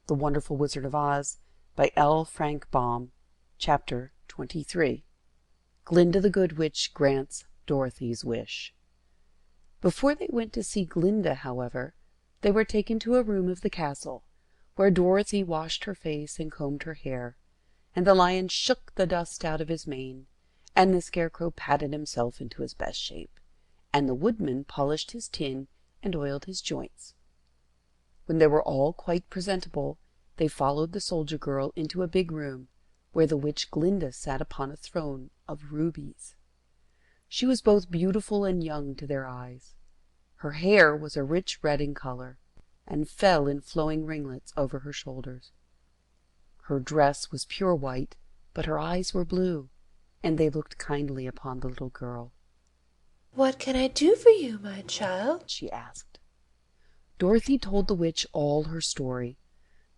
The Wonderful Wizard of Oz by L. Frank Baum. Chapter 23. Glinda the Good Witch Grants Dorothy's Wish. Before they went to see Glinda, however, they were taken to a room of the castle, where Dorothy washed her face and combed her hair, and the Lion shook the dust out of his mane, and the Scarecrow patted himself into his best shape, and the Woodman polished his tin and oiled his joints. When they were all quite presentable, they followed the soldier girl into a big room, where the witch Glinda sat upon a throne of rubies. She was both beautiful and young to their eyes. Her hair was a rich red in color, and fell in flowing ringlets over her shoulders. Her dress was pure white, but her eyes were blue, and they looked kindly upon the little girl. "What can I do for you, my child?" she asked. Dorothy told the witch all her story,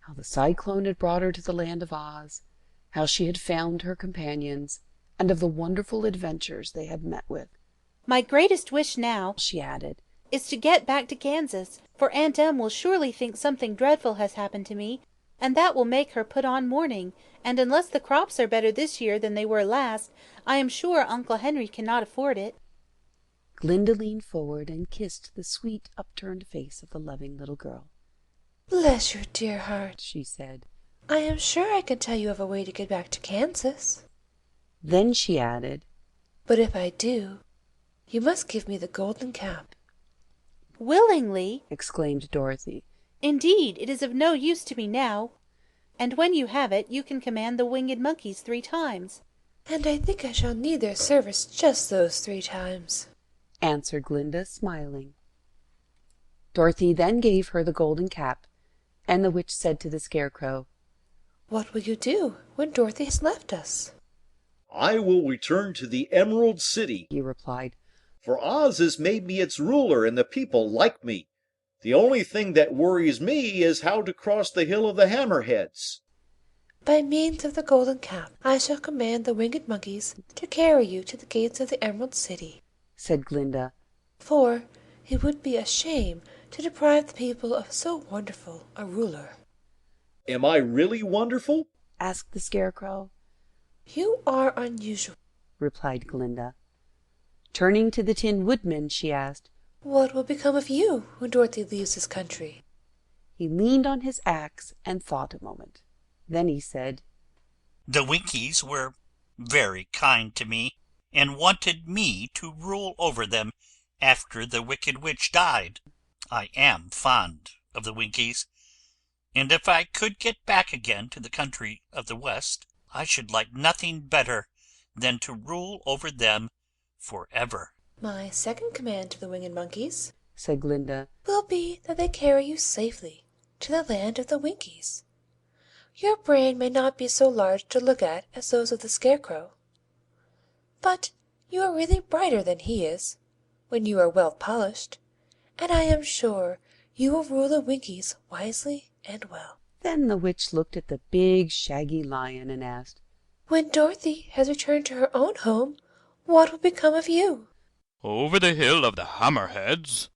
how the cyclone had brought her to the land of Oz, how she had found her companions, and of the wonderful adventures they had met with. "My greatest wish now," she added, "is to get back to Kansas, for Aunt Em will surely think something dreadful has happened to me, and that will make her put on mourning, and unless the crops are better this year than they were last, I am sure Uncle Henry cannot afford it." Glinda leaned forward and kissed the sweet, upturned face of the loving little girl. "Bless your dear heart," she said. "I am sure I can tell you of a way to get back to Kansas. Then she added, But if I do, you must give me the golden cap." "Willingly!" exclaimed Dorothy. "Indeed, it is of no use to me now. And when you have it, you can command the winged monkeys 3 times." "And I think I shall need their service just those 3 times," answered Glinda, smiling. Dorothy then gave her the golden cap, and the witch said to the Scarecrow, "What will you do when Dorothy has left us?" "I will return to the Emerald City," he replied, "for Oz has made me its ruler and the people like me. The only thing that worries me is how to cross the Hill of the Hammerheads." "By means of the golden cap, I shall command the winged monkeys to carry you to the gates of the Emerald City," said Glinda. "for it would be a shame to deprive the people of so wonderful a ruler." "Am I really wonderful?" asked the Scarecrow. "You are unusual," replied Glinda. Turning to the Tin Woodman, she asked, "What will become of you when Dorothy leaves this country?" He leaned on his axe and thought a moment. Then he said, "The Winkies were very kind to me, and wanted me to rule over them after the Wicked Witch died. I am fond of the Winkies, and if I could get back again to the country of the West, I should like nothing better than to rule over them forever." "My second command to the winged monkeys," said Glinda, "will be that they carry you safely to the land of the Winkies. Your brain may not be so large to look at as those of the Scarecrow, but you are really brighter than he is, when you are well polished, and I am sure you will rule the Winkies wisely and well." Then the witch looked at the big, shaggy lion and asked, "When Dorothy has returned to her own home, what will become of you?" "Over the hill of the Hammerheads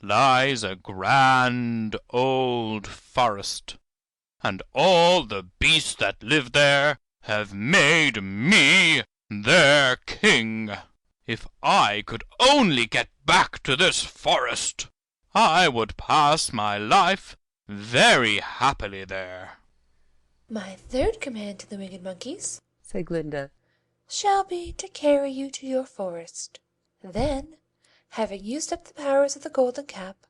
lies a grand old forest, and all the beasts that live there have made me their king. If I could only get back to this forest, I would pass my life very happily there." "My third command to the winged monkeys," said Glinda, "shall be to carry you to your forest. Then, having used up the powers of the golden cap,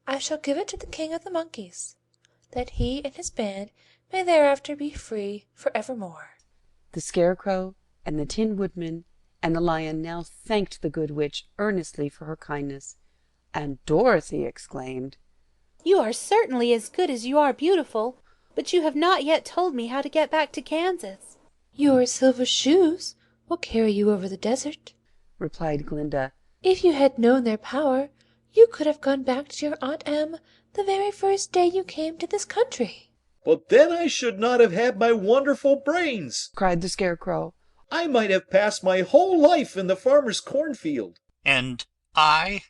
I shall give it to the king of the monkeys, that he and his band may thereafter be free for evermore." The Scarecrow and the Tin Woodman and the Lion now thanked the good witch earnestly for her kindness, and Dorothy exclaimed, "You are certainly as good as you are beautiful, but you have not yet told me how to get back to Kansas." "Your silver shoes will carry you over the desert," replied Glinda. "If you had known their power, you could have gone back to your Aunt Em the very first day you came to this country." "But then I should not have had my wonderful brains," cried the Scarecrow. "I might have passed my whole life in the farmer's cornfield." "And I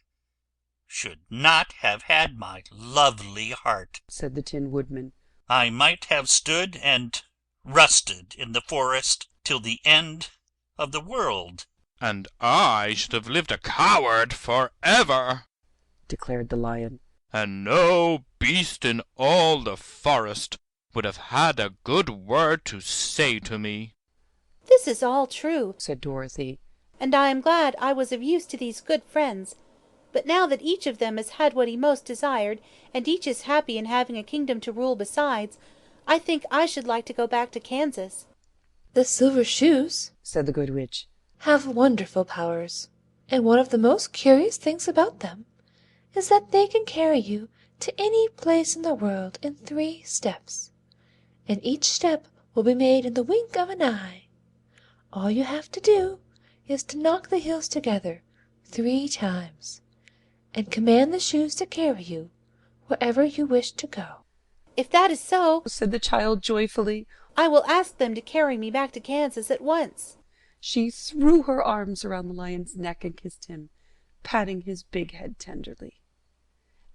should not have had my lovely heart," said the Tin Woodman. I might have stood and rusted in the forest till the end of the world. And I should have lived a coward forever, declared the lion. and no beast in all the forest would have had a good word to say to me. This is all true, said Dorothy. and I am glad I was of use to these good friends. But now that each of them has had what he most desired, and each is happy in having a kingdom to rule besides, I think I should like to go back to Kansas. The silver shoes, said the good witch, have wonderful powers, and one of the most curious things about them is that they can carry you to any place in the world in 3 steps, and each step will be made in the wink of an eye. All you have to do is to knock the heels together 3 times, and command the shoes to carry you wherever you wish to go. If that is so, said the child joyfully, I will ask them to carry me back to Kansas at once. she threw her arms around the lion's neck and kissed him, patting his big head tenderly.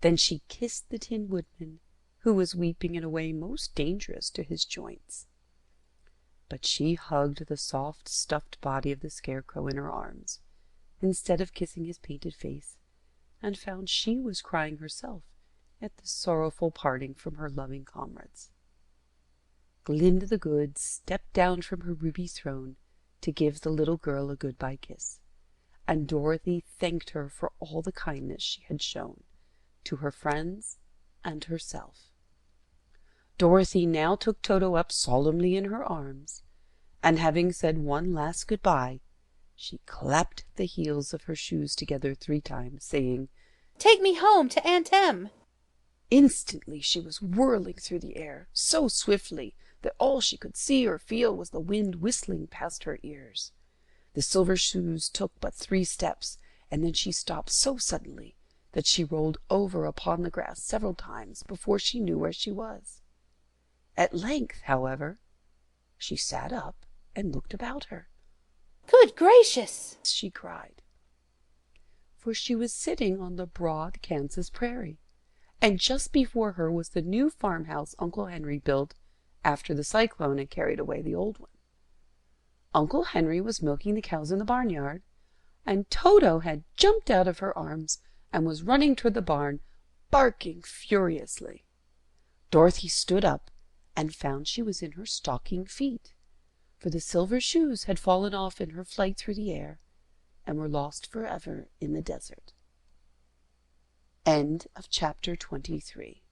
Then she kissed the Tin Woodman, who was weeping in a way most dangerous to his joints. But she hugged the soft, stuffed body of the Scarecrow in her arms, instead of kissing his painted face, and found she was crying herself at the sorrowful parting from her loving comrades. Glinda the Good stepped down from her ruby throne to give the little girl a good-bye kiss, and Dorothy thanked her for all the kindness she had shown to her friends and herself. Dorothy now took Toto up solemnly in her arms, and having said one last good-bye, she clapped the heels of her shoes together 3 times, saying, "Take me home to Aunt Em." Instantly she was whirling through the air, so swiftly that all she could see or feel was the wind whistling past her ears. The silver shoes took but 3 steps, and then she stopped so suddenly that she rolled over upon the grass several times before she knew where she was. At length, however, she sat up and looked about her. "Good gracious!" she cried. For she was sitting on the broad Kansas prairie, and just before her was the new farmhouse Uncle Henry built after the cyclone had carried away the old one. Uncle Henry was milking the cows in the barnyard, and Toto had jumped out of her arms and was running toward the barn, barking furiously. Dorothy stood up and found she was in her stocking feet, for the silver shoes had fallen off in her flight through the air and were lost forever in the desert. End of chapter 23.